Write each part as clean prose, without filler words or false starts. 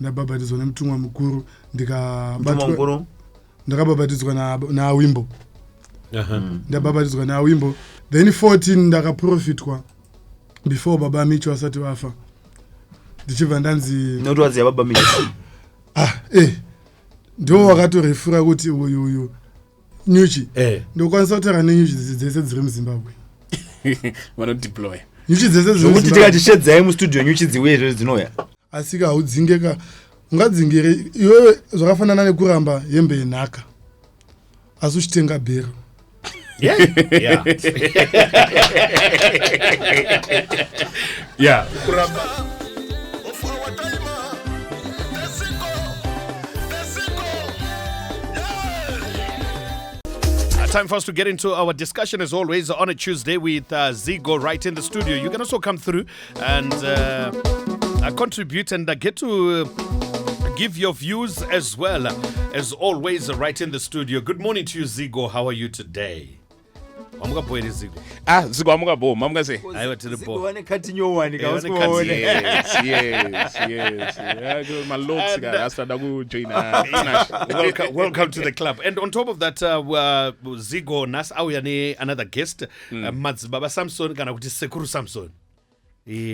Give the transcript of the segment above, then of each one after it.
ndabhabhatidzwa nemutumwa mukuru ndakabhabhatidzwa naawimbo ndabhabhatidzwa naawimbo then 14 ndakaprofitwa before baba micho asati vafa ndichibva ndanzi notowaziya baba micho ndo wakatorefura kuti uyu nyuchi ndokwanisa kutaura nenyuchi dzese dziri muZimbabwe vanodeploy nyuchi dzese zvokuti tikatishedzai mustudio nyuchi dziuye zvese dzinouya asi haudzingeka ungadzingire iwewe zvakafanana nekuramba hembe yenhaka asi uchitenga bhero Time for us to get into our discussion as always on a Tuesday with Zigo right in the studio. You can also come through and contribute and get to give your views as well as always right in the studio. Good morning to you, Zigo. How are you today? Zigo amukaboma amukase aiwa tiri po vane kati nyowani kausikuone yes malocks asada kujoina welcome to the club. And on top of that Zigo nas auya ne another guest Madzibaba Samson kana kuti Sekuru Samson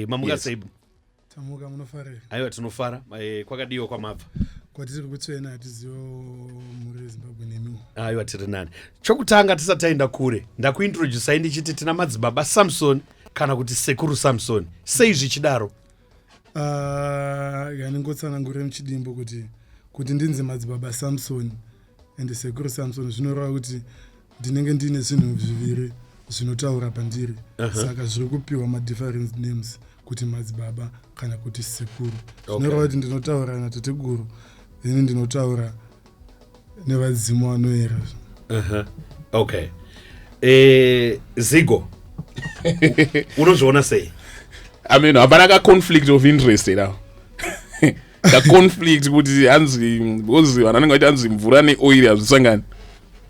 mamukase tamuka munofara aiwa tinofara kwakadiwa kwamabva kwatiri kutsvena hatizivo muri Zimbabwe nemiwo aiwa tiri nani. Chokutanga tisati taenda kure ndakuintroducei ndichiti tina Madzibaba Samson kana kuti Sekuru Samson. Sei zvichidaro? Ningotsanangure muchidimbo kuti ndinzi Madzibaba Samson and Sekuru Samson zvinoreva kuti ndinenge ndine zvinhu zviviri zvinotaura pandiri saka zviri kupiwa madifference names kuti Madzibaba kana kuti Sekuru zvinoreva kuti ndinotaura natateguru then ndinotaura nevadzimu vanoera. Okay. Zigo unozviona sei? hapana ka-conflict of interest now ka-conflict kuti hanzi because vanhu vanenge vati hanzi mvura neoiri hazvisangani.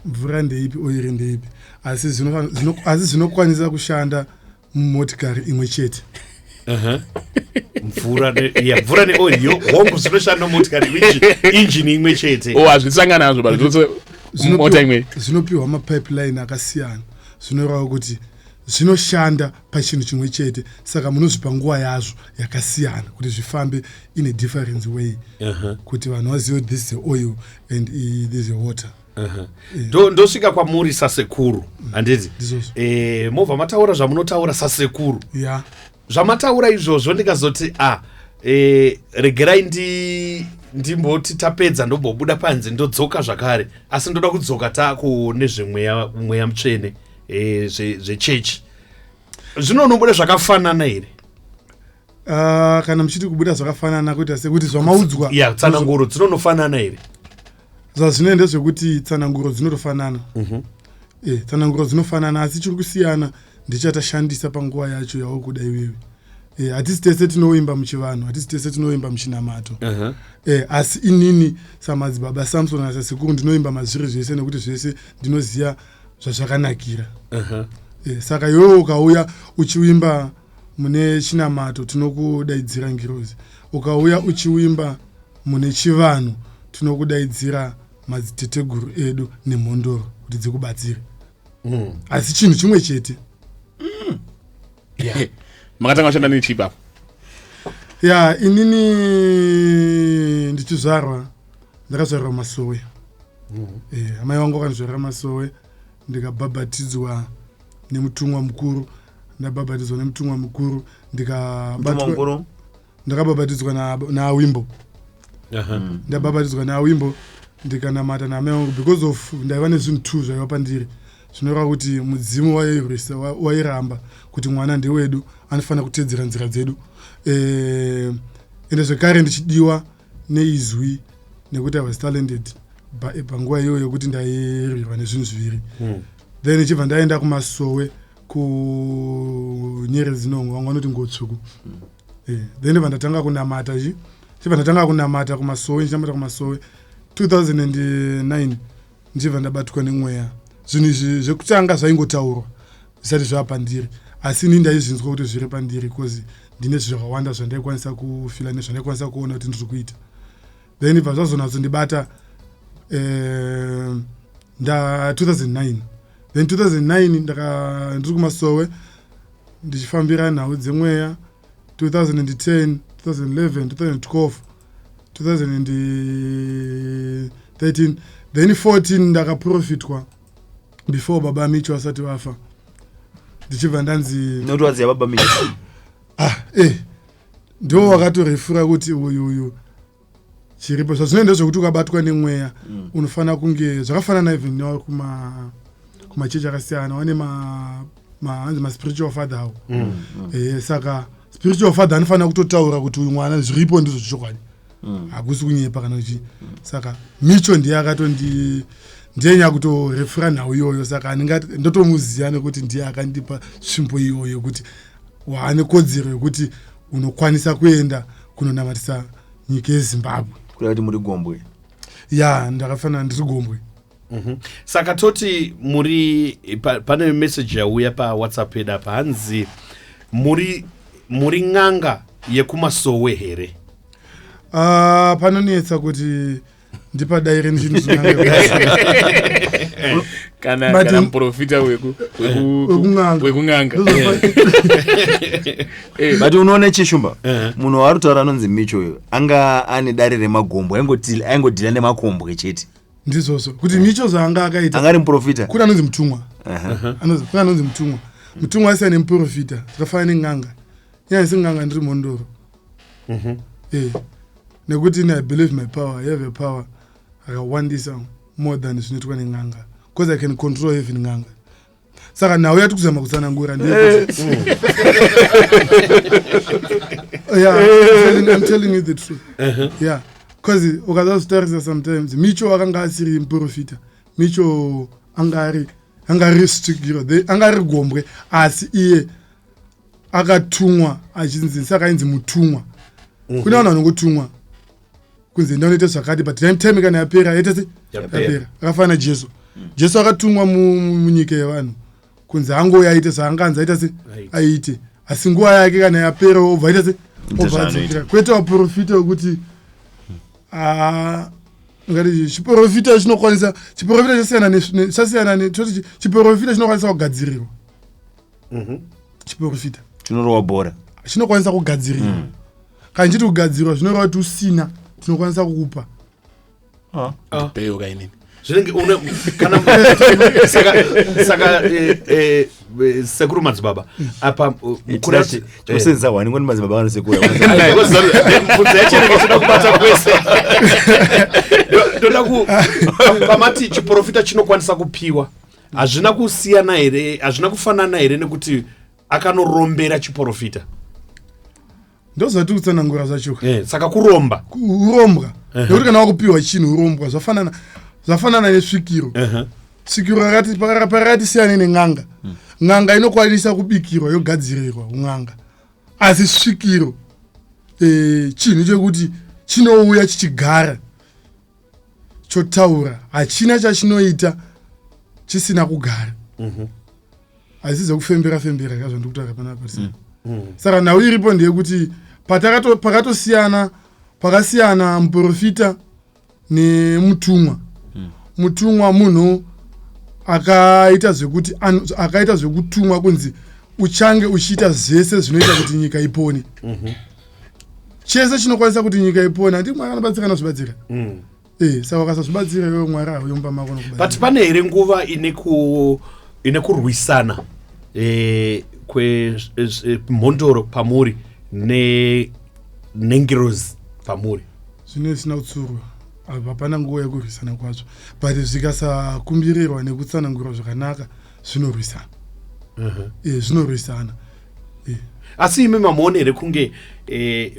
Mvura ndeipi oiri ndeipi asi zvinokwanisa kushanda mumotikari imwe chete. mvura neoiri hongu zvinoshanda motikari injini imwe chete hazvisangana hazvo but mota imwe zvinopiwa mapipeline akasiyana zvinoreva kuti zvinoshanda pachinhu chimwe chete saka munozvipa nguva yazvo yakasiyana kuti zvifambe in a different way kuti vanhu vazive this is oil and this is water. ndosvika kwamuri sasekuru handiti movha mataura zvamunotaura sasekuru zvamataura izvozvo ndikazoti regerai ndimboti tapedza ndombobuda panze ndodzoka zvakare asi ndoda kudzoka takune zvemweya mutsvene zvechechi zvinonobuda zvakafanana here? Kana muchiti kubuda zvakafanana kuita sekuti zvamaudzwa tsananguro dzinonofanana here? Zvazvinoenda zvekuti tsananguro dzinotofanana tsananguro dzinofanana asi chiri kusiyana ndichatashandisa panguva yacho yawokuda iwewe. Hatisi tese tinoimba muchivanhu, hatisi tese tinoimba muchinamato. Asi inini saMadzibaba Samson naSasekuru ndinoimba mazviri zvese nekuti zvese ndinoziva zvazvakanakira. Saka iwewe ukauya uchiimba mune chinamato tinokudaidzira ngirozi, ukauya uchiimba mune chivanhu tinokudaidzira madziteteguru edu nemhondoro kuti dzikubatsire. Asi chinhu chimwe chete. makatanga kushanda nechipa inini ndichizvarwa ndakazvarwa Masowe. Amai vangu vakanzvarwa Masowe ndikabhabhatidzwa nemutumwa mukuru ndabhabhatidzwa nemutumwa mukuru ndakabhabhatidzwa naawimbo ndabhabhatidzwa naawimbo ndikanamata naamai vangu because of ndaiva nezvinhu 2 zvaiva pandiri zvinoreva kuti mudzimu wairwisa wairamba kuti mwana ndewedu anofanira kutedzera nzira dzedu ende zvekare ndichidiwa neizwi nekuti I was talented panguva iyoyo yokuti ndairirwa nezvinhu zviviri. Then ichibva ndaenda kuMasowe kuNyerezi Nongo vamwe vanoti Ngotsvuku. Then ndatanga kunamata chibva ndatanga kunamata kuMasowe ndichamata kuMasowe 2009 ndichibva ndabatwa nemweya. Zvinhu izvi zvekutanga zvaingotaurwa zvisati zvava pandiri asi ini ndaizvinzwa kuti zviri pandiri because ndine zvakawanda zvandaikwanisa kufila nezvandaikwanisa kuona kuti ndiri kuita. then ibva zvazonazondibata 2009. Then 2009 ndiri kumasowe ndichifambira nhau dzemweya 2010, 2011, 2012, 2013, then 14 ndakaprofitwa before baba Micho asati wafa. Ndichibva ndanzi nokuti waziya baba Micho. Ndo wakatorefura kuti uyu chiripo zvazvinoenda zvokuti ukabatwa nemweya unofana kunge zvakafanana even nawo kumachechi akasiyana wane ma spiritual father awo. Saka spiritual father anofanira kutotaura kuti uyu mwana zviripo ndizvo zvichokwadi, hakusi kunyepa kana kuchi. Saka Micho ndiye ndiyenya kutorefura nhau iyoyo, saka ndotomuziya nekuti ndiye akandipa svimbo iyoyo kuti waane kodzero yokuti unokwanisa kuenda kunonamatisa nyika yeZimbabwe. Kuda kuti muri Gombwe. Ya, ndakafanana ndiri Gombwe. Saka toti muri pane message yauya pa WhatsApp eda panzi muri ng'anga yekumasowe here. Panonetsa kuti ndipadaire ndinhu zvinanga. Kana profita wekung'anga. But unoone chishumba munhu warutaura anonzi Micho anga ane dare remagombwe aingodhila nemakombwe chete ndizvozvo kuti Micho zvaanga akaita angari muprofita kuna anonzi mutumwa. Anonzi mutumwa. Mutumwa asiyana nemuprofita zvakafanana neng'anga. Inyaya ng'anga ndiri Mondoro. Nekuti I believe my power, I have a power akawandisa more than zvinoitwa neng'anga, because I can control even ng'anga. Saka nawe yatikuzama kutsanangura ndiye I'm telling you the truth. Yeah, because ukazazvitarisa sometimes Micho akanga asiri muprofita. Micho angari strikiro, angari Gombwe, asi iye akatumwa achinzi, saka ainzi mutumwa. Kuna vanhu vanongotumwa kunzi ndinoita zvakati, but time kana yapera yapera. Akafanana Jesu. Jesu akatumwa munyika yevanhu kunzi angoya aite zvaanganzi aite, asi nguva yake kana yapera obva aita kwete waprofita wekuti ngati chiprofita chinokwanisa, chiprofita chasiyana toti chiprofita chinokwanisa kugadzirirwa. Chiprofita chinorova bhora chinokwanisa kugadzirirwa. Kana chiti kugadzirwa zvinoreva kuti usina tinokwanisa kukupa. Peyo kainini. Saka sekuru madzibaba apa mukurati chosenza wani ngoni madzibaba vanosekura mvudzi yachenenge chida kubata kwese. Ndoda pamati chiprofita chinokwanisa kupiwa, hazvina kusiyana here, hazvina kufanana here nekuti akanoromberera chiprofita? Ndozvati kutsanangura zvacho. Saka urombwa nekuti kana wakupiwa chinhu urombwa zvafanana nesvikiro. Svikiro pakati siyana neng'anga. Ng'anga inokwanisa kubikirwa yogadzirirwa ung'anga, asi svikiro chinhu chekuti chinouya chichigara chotaura, hachina chachinoita chisina kugara. Asi zvekufembera kazvo ndikutaura panapa. Saka nhau iripo ndeyekuti pakasiyana muprofita nemutumwa. Mutumwa munhu akaita zvekutumwa kunzi uchange uchiita zvese zvinoita kuti nyika ipone. Chese chinokwanisa kuti nyika ipone, handi Mwari anobatsira anozvibatsira. Saka ukasazvibatsira iwe Mwari hauyomba mako nokubatsira. But pane here nguva ine kurwisana Mondoro pamuri nengirozi pamuri? Zvine sina utsurwa, hapana nguva yekurwisana kwazvo, but zvikasakumbirirwa nekutsanangurwa zvakanaka zvinorwisana. Zvinorwisana. Asi imi mamuone here kunge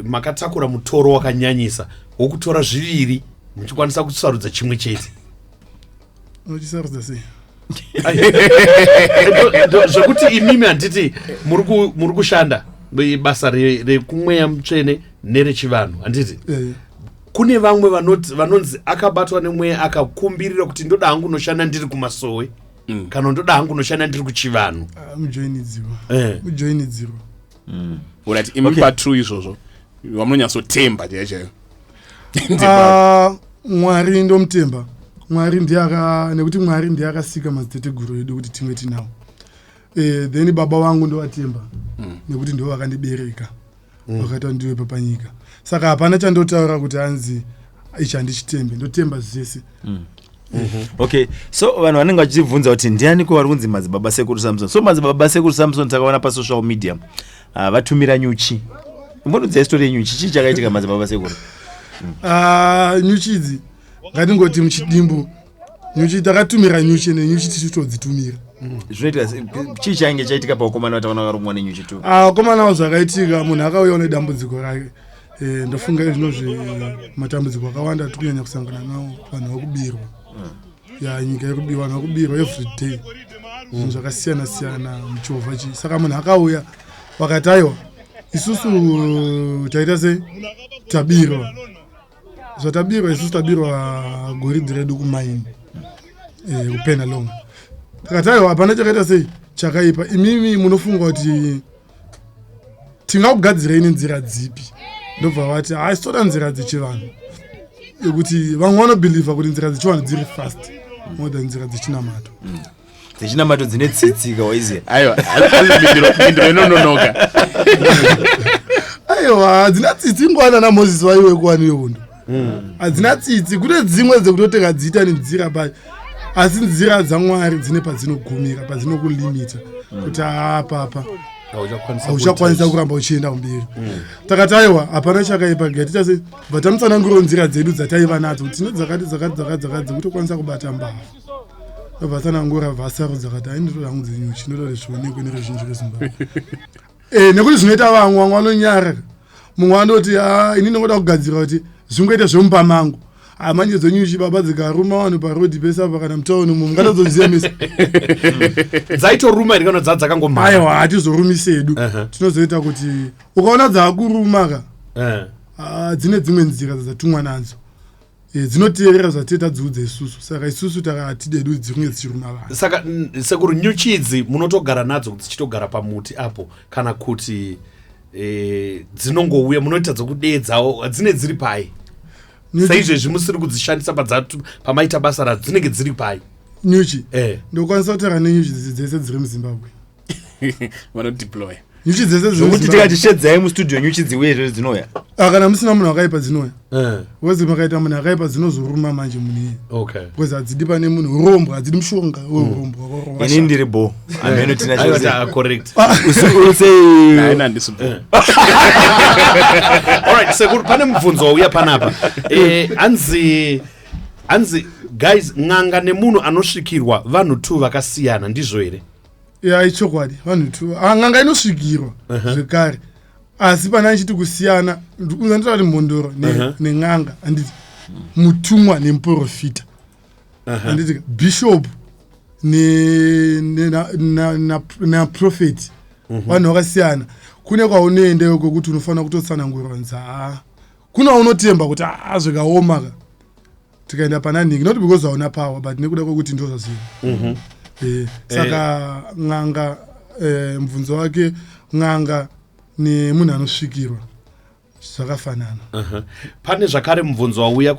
makatakura mutoro wakanyanyisa wokutora zviviri muchikwanisa kusarudza chimwe chete? Unotisarudza sei? Zvekuti imimi handiti muri kushanda basa rekumweya mutsvene nerechivanhu, handiti kune vamwe vanonzi akabatwa nemweya akakumbirira kuti ndoda hangu noshanda ndiri kumasowe kana ndoda hangu noshanda ndiri kuchivanhu. Mujoinidzirwa. Urati imi patru izvozvo wamunonyatsotemba chaichayo? Mwari ndomutemba. Mwari nekuti Mwari ndiye akasika madziteteguru edu kuti timwe tinawo. Then baba wangu ndovatemba nekuti ndivo vakandibereka vakati ndiwe papanyika. Saka hapana chandotaura kuti hanzi ichi handichitembe, ndotemba zvese. Okay, so vanhu vanenge vachibvunza kuti ndiani ko vari kunzi madzibaba sekuru Samson. So madzibaba sekuru Samson takaona pasocial media vatumira nyuchi. Mbonudza story yenyuchi, chii chakaitika madzibaba sekuru? Nyuchi idzi ngatingoti muchidimbu nyuchi takatumira nyuchi nenyuchi tichitodzitumira. Zvinoita chii chainge chaitika paukomana vataona varumwa nenyuchi tu? Komanawo zvakaitika, munhu akauya nedambudziko rake. Ndofunga izvinozve matambudziko akawanda tiri kunyanya kusangana nawo vanhu vakubirwa. Nyika yekubiwa, vanhu vakubirwa every day. Zvinhu zvakasiyana siyana muchovha chii. Saka munhu akauya wakati aiwa isusu taita sei tabirwa. Zvatabirwa isusu tabirwa goridhe redu kumaini kupena longa. Takati aiwa hapana chakaita sei chakaipa, imimi munofunga kuti tingakugadzirei nenzira dzipi? Ndobva vati haisitoda nzira dzechivanhu, yekuti vamwe vanobhilivha kuti nzira dzechivanhu dziri fast more than nzira dzechinamato. Dzechinamato dzine tsitsika waiziya. Aiwa, mindiro inononoka. Aiwa, hadzina tsitsi ngwana naMozisi waiwe kuwani yondo. Hadzina tsitsi, kune dzimwe dzekutoteka dziita nenzira pai. Asi nzira dzaMwari dzine padzinogumira, padzinokulimita kuti apa hauchakwanisa kuramba uchienda kumberi. Takati aiwa hapana chakaipa ngatiita sei vatamutsananguriro nzira dzedu dzataiva nadzo kuti dzakati kutokwanisa kubata mbavha. Vatsanangura vhasaru dzakati aindotoda hangu dzenyuchi ndotoda zvionekwe neruzhinji rweZimbabwe. Nekuti zvinoita vamwe vanonyarara. Mumwe andoti ini ndinoda kugadzira kuti zvingoita zvemupa mangu. Manje dzonyuchi baba dzikaruma vanhu parodhi pese apa kana mutauni umu mungatozodziyemesa. Dzaitoruma iri kana dzakangomhara. Aiwa hatizorumise edu. Tinozoita kuti ukaona dzakuruma ka dzine dzimwe nzira dzatumwa nadzo. Dzinoteerera zvateta dziudza isusu. Saka isusu takati dedu dzikunge dzichiruma vanhu. Saka sekuru nyuchi idzi munotogara nadzo dzichitogara pamuti apo kana kuti dzinongouya munoita dzokudedzawo dzine dziri pai? Saizvezvi musiri kudzishandisa pamaita basa radzo dzinenge dziri pai? Nyuchi ndokwanisa kutaura nenyuchi dzese dziri muZimbabwe. Vanodeploy nyuchi dzese zvokuti tikati shedzai mustudio nyuchi dziuye zvese dzinouya. Kana musina munhu akaipa dzinouya. Wezi makaita munhu akaipa dzinozoruma manje munhu. Because hadzidi pane munhu urombo, hadzidi mushonga weurombo. Ini ndiri bo. Ameno tina chose. Correct. Usei. Haina ndisipo. Alright, sekuru pane mubvunzo wauya panapa. Anzi guys, ng'anga nemunhu anosvikirwa vanhu tu vakasiyana ndizvo here? Ichokwadi vanhu tu ng'anga inosvikirwa zvekare, asi pana ichiti kusiyana ndikuti mhondoro neng'anga handiti mutumwa nemuprofita, handiti bishop naprofeti vanhu vakasiyana. Kune kwaunoendeyo kwekuti unofanira kutotsanangurwa nzaa, kuna unotemba kuti zvikaoma tikaenda pana nhingi, not because hauna power but nekuda kwekuti ndozvaziva. Saka ng'anga mubvunzo wake ng'anga nemunhu anosvikirwa zvakafanana. Pane zvakare mubvunzo wauya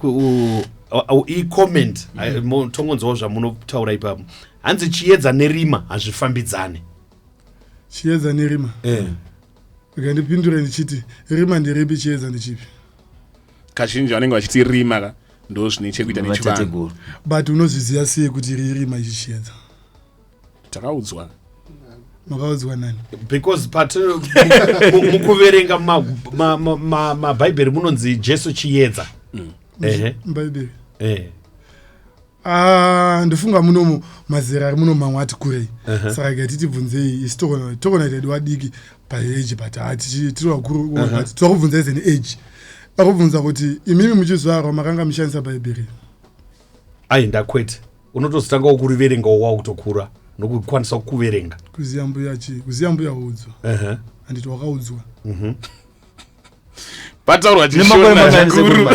comment tongonzwawo zvamunotaura ipapo. Hanzi chiedza nerima hazvifambidzane. Chiedza nerima ndipindure ndichiti rima ndiripi, chiedza ndichipi? Kazhinji vanenge vachiti rima ndo zvine chekuita nechivanhu. But unozviziva sei kuti rima ichi chiedza? Takaudzwa. Makaudzwa nani? Because mukuverenga mabhaibheri munonzi Jesu chiedza. Mbhaibheri ndofunga munomu mazera ari muno mamwe ati kurei. Saka ikati tibvunzei isi tokona ita wadiki paage but tiri vakuru twakubvunza izeni age. Vakubvunza kuti imimi muchizvarwa makanga mushandisa bhaibheri? Ndakwete unotozotanga ukuriverenga wawa kutokura nokukwanisa kuverenga. Kuziya mbuya udzwa. Handiti wakaudzwa. Pataurwa chishona zvikuru.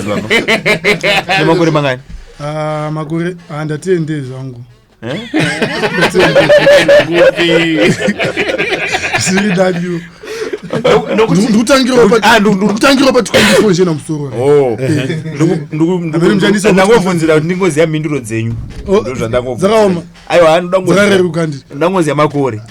Nemakore mangani? Makore ndatende zvangu. Zviri dadyo. ndikutangira pa 24 njena musoro ndangovunzira kuti ndingoziya mhinduro dzenyu dzakaoma aiwa dzakareruka ndiri ndangoziya makore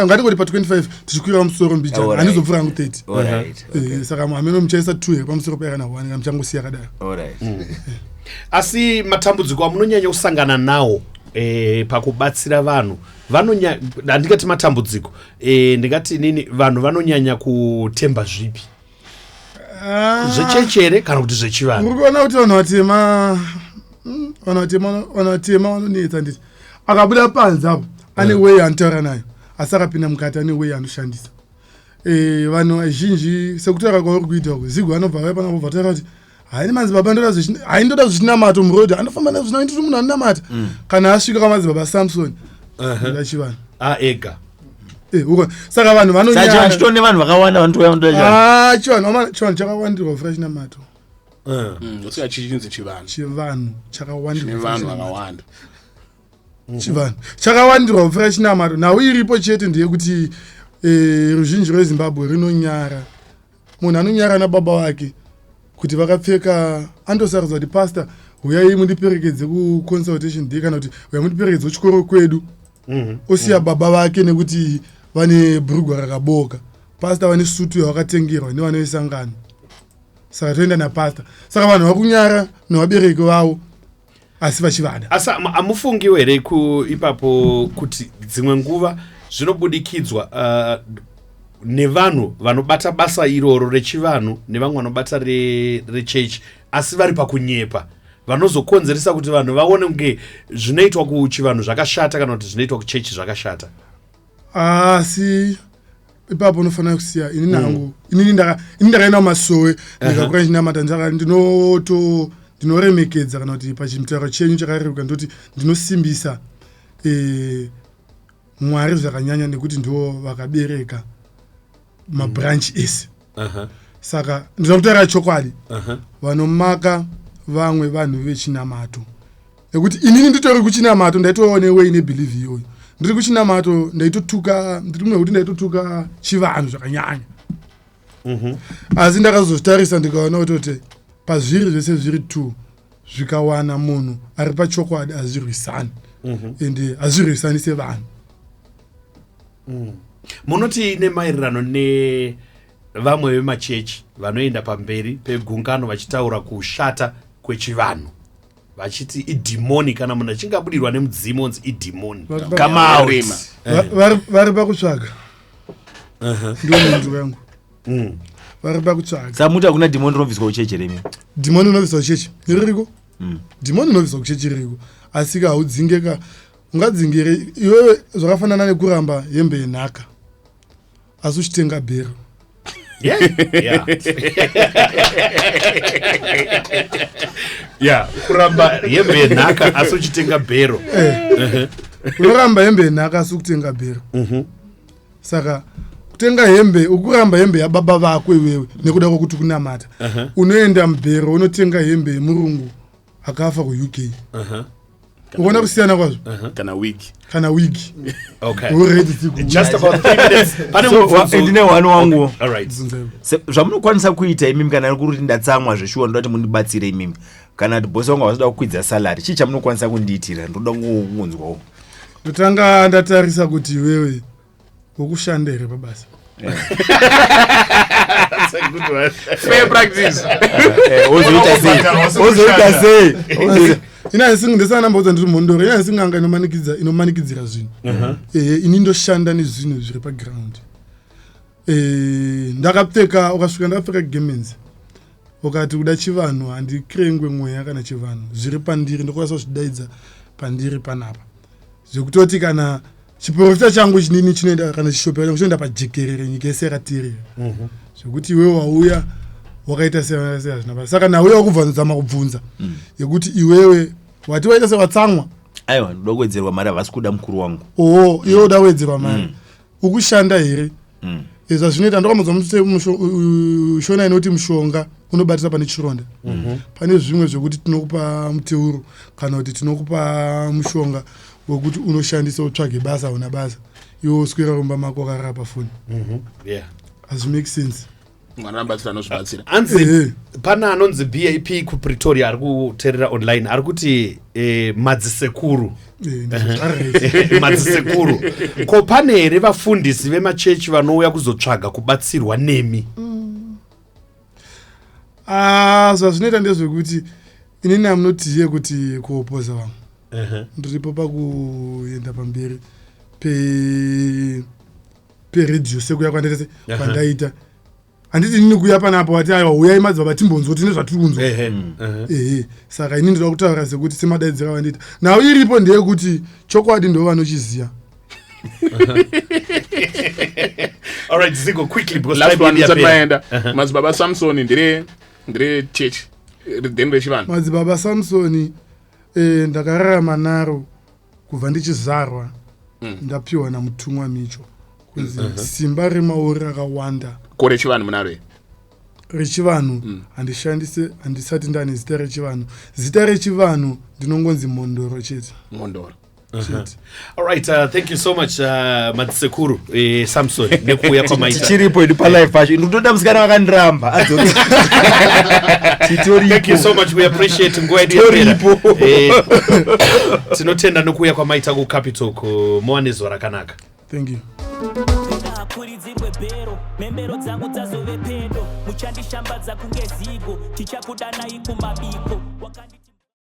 ngatingoti pa 25 tichikwira musoro mbijana handizopfuura hangu 30 saka hameno muchaisa 2 here pamusoro paikana 1 kamuchangosiya kadaro. Asi matambudziko amunonyanya kusangana nawo pakubatsira vanhu handingati matambudziko ndingati nini vanhu vanonyanya kutemba zvipi zvechechere kana kuti zvechivanhu? Uri kuona kuti vanhu vatema vanonetsa nditi akabuda panze apo ane way anotaura nayo asi akapinda mukati ane way anoshandisa vanhu vazhinji sekutaura kwauri kuita uku Zigo anobva vaipanga taura kuti haini madzibaba ndoda zvichinamato murodhi anofamba nazvo naititi munhu anonamata kana asvika kwamadzibaba Samson ndoda chivanhu ega saka vanhu vanonyachitone vanhu vakawanda vanotouya chivanhu chakawandirwa vhura chinamato chivanhu chakawandirwa vhura chinamato nhau iripo chete ndeyekuti ruzhinji rweZimbabwe rinonyara munhu anonyara nababa wake kuti vakapfeka andosarudzwa kuti pastor uyai mundiperekedze kuconsultation day kana kuti uyai mundiperekedze kuchikoro kwedu osiya baba vake nekuti vane bhurugwa rakaboka pastor vane sutu yavakatengerwa nevanoisangano saka toenda napastor saka vanhu vakunyara nevabereki vavo asi vachivada. Asa amufungiwo here ipapo kuti dzimwe nguva zvinobudikidzwa nevanhu vanobata basa iroro rechivanhu nevamwe vanobata rechechi asi vari pakunyepa vanozokonzeresa kuti vanhu vaone kunge zvinoitwa kuchivanhu zvakashata kana kuti zvinoitwa kuchechi zvakashata? Asi ipapo unofanira kusiya ini nangu ini ndakaenda masowe ndikakura ndinamata ndinoremekedza kana kuti pachimutauro chenyu chakareruka ndoti ndinosimbisa Mwari zvakanyanya nekuti ndivo vakabereka mabranch ese. Saka ndinokutaura chokwadi vanomaka vamwe vanhu vechinamato nekuti inini nditori kuchinamato ndaitoone way nebelieve iyoyo ndiri kuchinamato ndaitotuka chivanhu zvakanyanya asi ndakazotarisa ndikaona kuti pazviri zvese zviri 2 zvikawana munhu ari pachokwadi azvirwisani ende azvirwisani sevanhu. Munoti nemaererano nevamwe vemachechi vanoenda pamberi pegungano vachitaura kushata kwechivanhu vachiti idhimoni kana munhu achingabudirwa nemudzimu onzi idhimoni vari pakutsvaga ndio munhu wangu vari pakutsvaga samuti hakuna dhimoni rinobviswa kuchechi remi dhimoni rinobviswa kuchechi ririko dhimoni rinobviswa kuchechi ririko asi haudzingeka ungadzingire iwewe zvakafanana nekuramba hembe yenhaka asi uchitenga bhero. Kuramba hembe yenhaka asi uchitenga bhero. Unoramba hembe yenhaka asi ukutenga bhero. Saka kutenga hembe ukuramba hembe yababa vako iwewe nekuda kwokuti kunamata unoenda mubhero unotenga hembe yemurungu akafa kuUK. Uona kusiyana kwazvo kana wig just about 3 minutes ndine wano wangu zvamunokwanisa kuita imimi kana kuti ndatsamwa zveshuwa ndoda kuti mundibatsire imimi kana kuti bosi wangu vazoda kukwidza salary chii chamunokwanisa kundiitira ndoda kungonzwawo. Ndotanga ndatarisa kuti iwewe wokushanda here pabasa. That's a good one. Fair practice. Ozoita sei ina ndisana mbodza ndiri mondoro ina singanga inomanikidzira zvinhu ini ndoshanda nezvinhu zviri paground. Ndakapfeka ukasvika ndakapfeka gemenzi ukati uda chivanhu handikrengwe mweya kana chivanhu zviri pandiri ndokwanisa kuzvidaidza pandiri panapa zvekutoti kana chiprofita changu chinini chinoenda kana chishopera changu chinoenda pajekerere nyika yese yakatirira zvekuti iwewe wauya wakaita sezvinapa saka nauya wakubvunza kubvunza yekuti iwewe wati waita sewatsamwa aiwa ndoda kuwedzerwa mari havasi kuda mukuru wangu iwe uda kuwedzerwa mari ukushanda here zvazvinoita ndokamudza mushona inoti mushonga unobatisa pane chironda pane zvimwe zvekuti tinokupa muteuro kana kuti tinokupa mushonga wekuti unoshandisa utsvage basa una basa yoswera rumba mako akarara pafoni. Yeah. Hazvimake sense. Mwana batsira nozvibatsira. Anzi pana anonzi BAP kuPretoria ari kuteerera online ari kuti madzisekuru. Madzisekuru. Ko pane here vafundisi vemachechi vanouya kuzotsvaga kubatsirwa nemi? Zvazvinoita ndezvekuti inini amunoti iye kuti kuopoza vamwe. Ndiripo pakuenda pamberi peredio sekuya kwandaita. Handiti nini kuya panapo wati aiwa uyai madzibaba timbonzwa tine zvatiri kunzwa. Saka inini ndoda kutaura sekuti semadaidzira vandita. Nawo iripo ndeyekuti chokwadi ndo vanochiziya. All right, Zigo, quickly because last one is maenda. Madzibaba Samson ndire church. Then vechivana. Madzibaba Samson ndakararama naro kubva ndichizarwa. Ndapiwa namutumwa Micho. Kuzi simba remauri rakawanda. Kore chivanhu munaro. Rechivanhu handisati ndane zita rechivanhu. Zita rechivanhu ndinongonzi Mondoro chete. Mondoro. All right, thank you so much Madzisekuru Samson nekuuya kwamaita. Chiripo ndi pa live fashion. Ndoda musikana wakandiramba. Thank you so much, we appreciate nguwa yedu yapera. Tinotenda nokuuya kwamaita ku Capital ku muwanezo rakanaka. Thank you. Kuridzirwe bhero membero dzangu dzazove pedo muchandishambadza kunge Zigo tichakudana ikumabiko